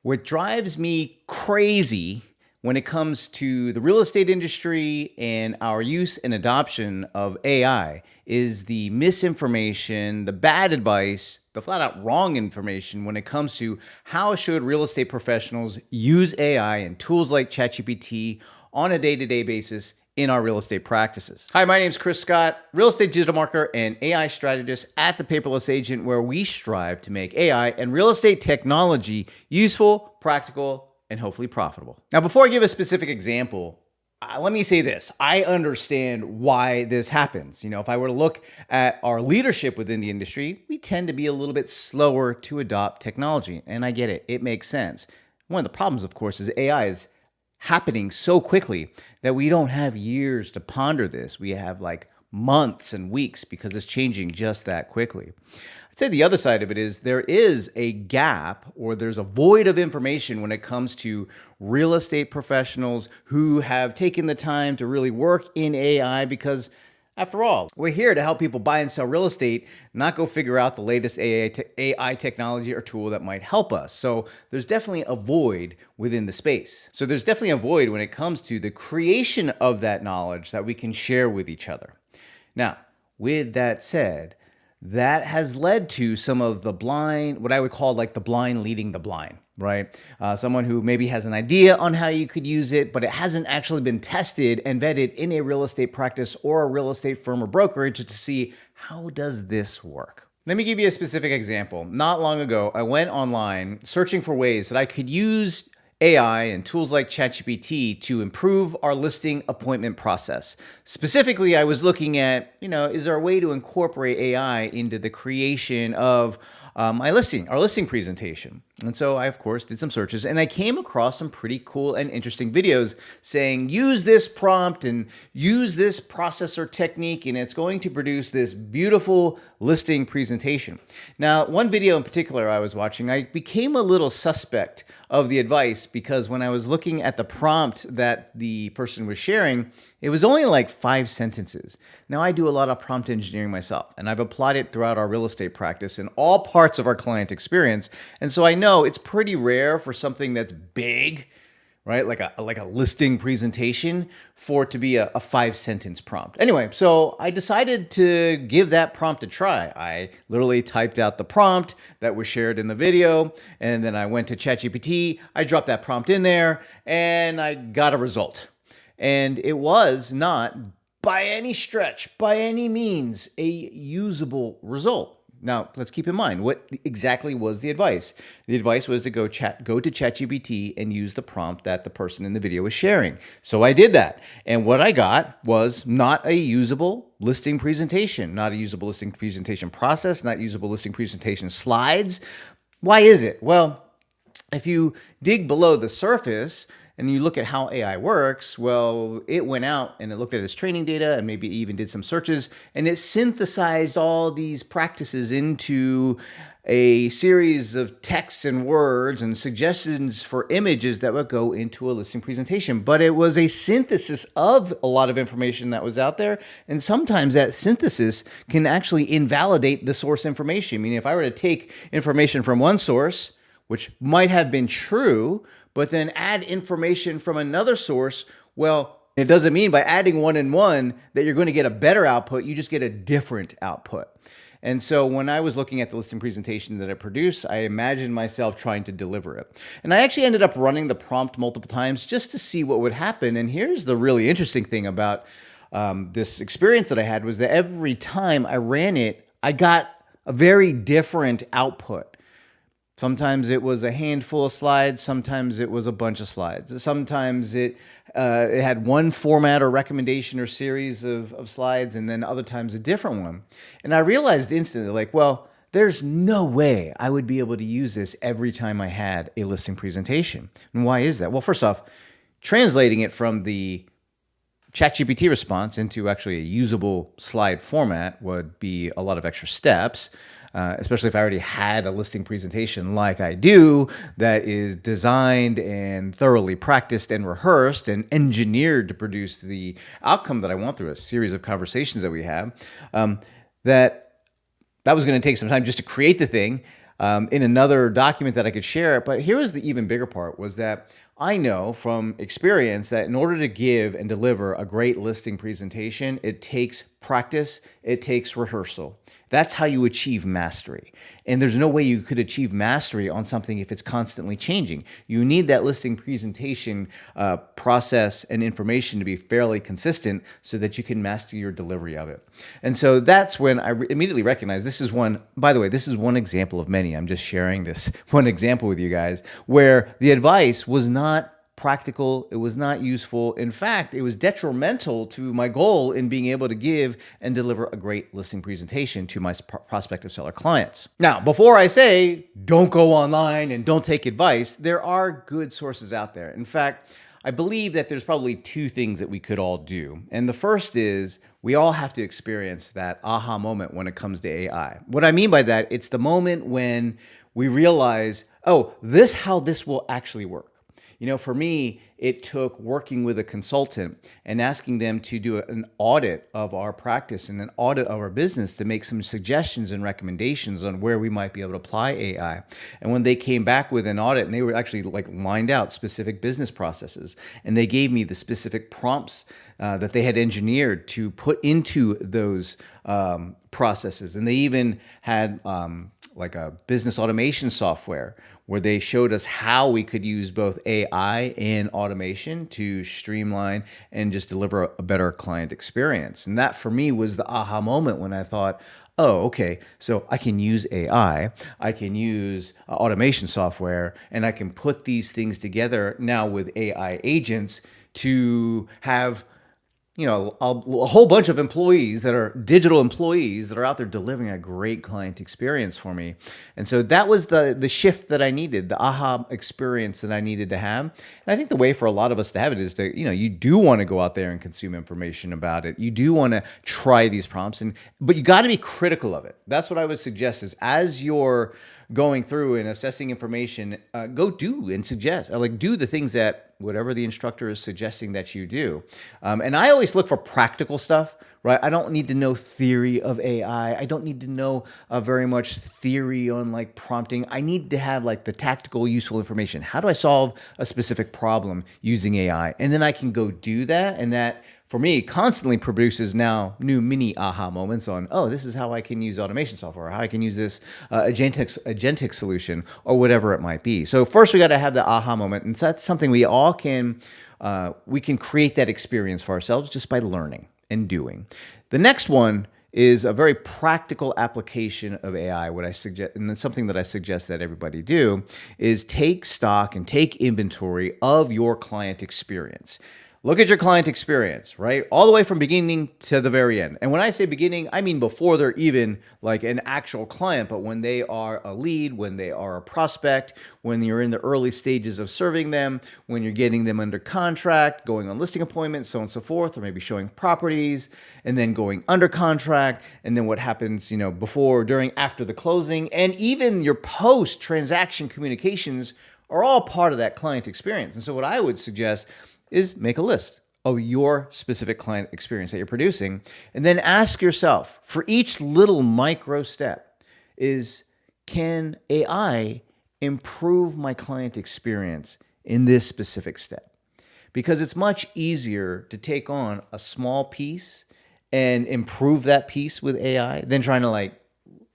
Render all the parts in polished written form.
What drives me crazy when it comes to the real estate industry and our use and adoption of AI is the misinformation, the bad advice, the flat out wrong information when it comes to how should real estate professionals use AI and tools like ChatGPT on a day-to-day basis in our real estate practices. Hi, my name is Chris Scott, real estate digital marketer and AI strategist at the Paperless Agent, where we strive to make AI and real estate technology useful, practical, and hopefully profitable. Now, before I give a specific example, let me say this. I understand why this happens. If I were to look at our leadership within the industry, we tend to be a little bit slower to adopt technology. And I get it. It makes sense. One of the problems, of course, is AI is happening so quickly that we don't have years to ponder this. We have like months and weeks because it's changing just that quickly. I'd say the other side of it is there is a gap, or there's a void of information when it comes to real estate professionals who have taken the time to really work in AI, because after all, we're here to help people buy and sell real estate, not go figure out the latest AI technology or tool that might help us. So there's definitely a void within the space. So there's definitely a void when it comes to the creation of that knowledge that we can share with each other. Now, with that said, that has led to some of the blind, what I would call like the blind leading the blind, right? Someone who maybe has an idea on how you could use it, but it hasn't actually been tested and vetted in a real estate practice or a real estate firm or brokerage to see how does this work. Let me give you a specific example. Not long ago, I went online searching for ways that I could use AI and tools like ChatGPT to improve our listing appointment process. Specifically, I was looking at, is there a way to incorporate AI into the creation of our listing presentation? And so I, of course, did some searches, and I came across some pretty cool and interesting videos saying, use this prompt and use this processor technique, and it's going to produce this beautiful listing presentation. Now, one video in particular I was watching, I became a little suspect of the advice, because when I was looking at the prompt that the person was sharing, it was only like 5 sentences. Now, I do a lot of prompt engineering myself, and I've applied it throughout our real estate practice in all parts of our client experience. And so I know it's pretty rare for something that's big, right? Like a listing presentation, for it to be a 5-sentence prompt. Anyway, so I decided to give that prompt a try. I literally typed out the prompt that was shared in the video, and then I went to ChatGPT. I dropped that prompt in there, and I got a result. And it was not by any stretch, by any means, a usable result. Now, let's keep in mind, what exactly was the advice? The advice was to go to ChatGPT and use the prompt that the person in the video was sharing. So I did that. And what I got was not a usable listing presentation, not a usable listing presentation process, not usable listing presentation slides. Why is it? Well, if you dig below the surface and you look at how AI works, well, it went out and it looked at its training data and maybe even did some searches, and it synthesized all these practices into a series of texts and words and suggestions for images that would go into a listing presentation. But it was a synthesis of a lot of information that was out there, and sometimes that synthesis can actually invalidate the source information. Meaning, if I were to take information from one source, which might have been true, but then add information from another source, well, it doesn't mean by adding one and one that you're going to get a better output. You just get a different output. And so when I was looking at the listing presentation that I produced, I imagined myself trying to deliver it. And I actually ended up running the prompt multiple times just to see what would happen. And here's the really interesting thing about this experience that I had, was that every time I ran it, I got a very different output. Sometimes it was a handful of slides. Sometimes it was a bunch of slides. Sometimes it had one format or recommendation or series of slides, and then other times a different one. And I realized instantly, like, well, there's no way I would be able to use this every time I had a listing presentation. And why is that? Well, first off, translating it from the ChatGPT response into actually a usable slide format would be a lot of extra steps. Especially if I already had a listing presentation like I do that is designed and thoroughly practiced and rehearsed and engineered to produce the outcome that I want through a series of conversations that we have, that was going to take some time just to create the thing. in another document that I could share. But here was the even bigger part was that I know from experience that in order to give and deliver a great listing presentation, it takes practice, it takes rehearsal. That's how you achieve mastery. And there's no way you could achieve mastery on something if it's constantly changing. You need that listing presentation process and information to be fairly consistent so that you can master your delivery of it. And so that's when I immediately recognized this is one, by the way, this is one example of many. I'm just sharing this one example with you guys where the advice was not practical. It was not useful. In fact, it was detrimental to my goal in being able to give and deliver a great listing presentation to my prospective seller clients. Now, before I say don't go online and don't take advice, there are good sources out there. In fact, I believe that there's probably two things that we could all do. And the first is we all have to experience that aha moment when it comes to AI. What I mean by that, it's the moment when we realize, oh, how this will actually work. You know, for me, it took working with a consultant and asking them to do an audit of our practice and an audit of our business to make some suggestions and recommendations on where we might be able to apply AI. And when they came back with an audit, and they were actually like lined out specific business processes, and they gave me the specific prompts that they had engineered to put into those processes. And they even had like a business automation software where they showed us how we could use both AI and automation to streamline and just deliver a better client experience. And that for me was the aha moment when I thought, oh, okay, so I can use AI, I can use automation software, and I can put these things together now with AI agents to have a whole bunch of employees that are digital employees that are out there delivering a great client experience for me. And so that was the shift that I needed, the aha experience that I needed to have. And I think the way for a lot of us to have it is to, you do want to go out there and consume information about it. You do want to try these prompts, but you got to be critical of it. That's what I would suggest is as you're going through and assessing information, go do and suggest, do the things that whatever the instructor is suggesting that you do. And I always look for practical stuff, right? I don't need to know theory of AI. I don't need to know very much theory on prompting. I need to have the tactical, useful information. How do I solve a specific problem using AI? And then I can go do that. And that, for me, constantly produces now new mini aha moments on, oh, this is how I can use automation software, or how I can use this agentic solution, or whatever it might be. So first, we got to have the aha moment, and that's something we all can. We can create that experience for ourselves just by learning and doing. The next one is a very practical application of AI. What I suggest, and it's something that I suggest that everybody do, is take stock and take inventory of your client experience. Look at your client experience, right? All the way from beginning to the very end. And when I say beginning, I mean before they're even an actual client, but when they are a lead, when they are a prospect, when you're in the early stages of serving them, when you're getting them under contract, going on listing appointments, so on and so forth, or maybe showing properties, and then going under contract, and then what happens, before, during, after the closing, and even your post-transaction communications are all part of that client experience. And so what I would suggest is make a list of your specific client experience that you're producing, and then ask yourself for each little micro step can AI improve my client experience in this specific step? Because it's much easier to take on a small piece and improve that piece with AI than trying to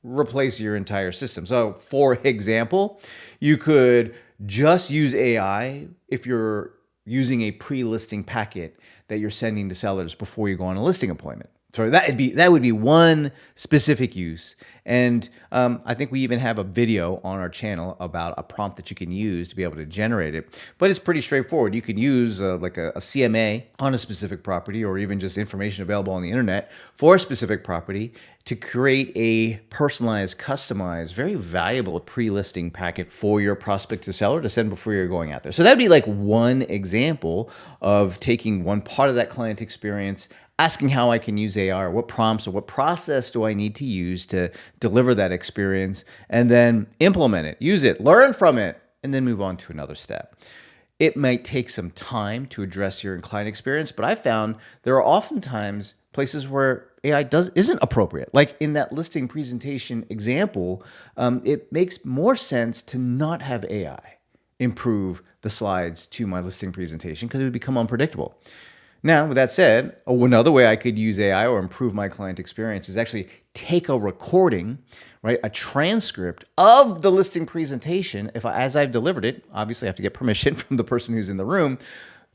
replace your entire system. So for example, you could just use AI if you're using a pre-listing packet that you're sending to sellers before you go on a listing appointment. So that would be one specific use. And I think we even have a video on our channel about a prompt that you can use to be able to generate it. But it's pretty straightforward. You can use a CMA on a specific property, or even just information available on the internet for a specific property, to create a personalized, customized, very valuable pre-listing packet for your prospect to seller to send before you're going out there. So that'd be one example of taking one part of that client experience, asking how I can use AI, or what prompts or what process do I need to use to deliver that experience, and then implement it, use it, learn from it, and then move on to another step. It might take some time to address your client experience, but I found there are oftentimes places where AI isn't appropriate. Like in that listing presentation example, it makes more sense to not have AI improve the slides to my listing presentation because it would become unpredictable. Now, with that said, another way I could use AI or improve my client experience is actually take a recording, right, a transcript of the listing presentation. As I've delivered it, obviously I have to get permission from the person who's in the room.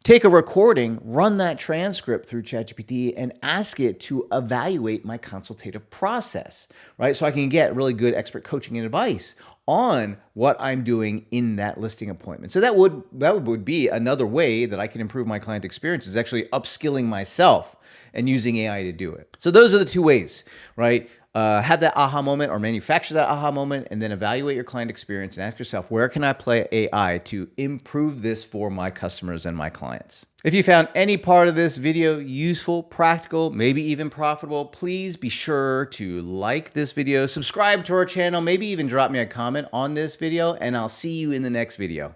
Take a recording, run that transcript through ChatGPT, and ask it to evaluate my consultative process, right? So I can get really good expert coaching and advice on what I'm doing in that listing appointment. So that would be another way that I can improve my client experience, is actually upskilling myself and using AI to do it. So those are the two ways, right? Have that aha moment or manufacture that aha moment, and then evaluate your client experience and ask yourself, where can I apply AI to improve this for my customers and my clients? If you found any part of this video useful, practical, maybe even profitable, please be sure to like this video, subscribe to our channel, maybe even drop me a comment on this video, and I'll see you in the next video.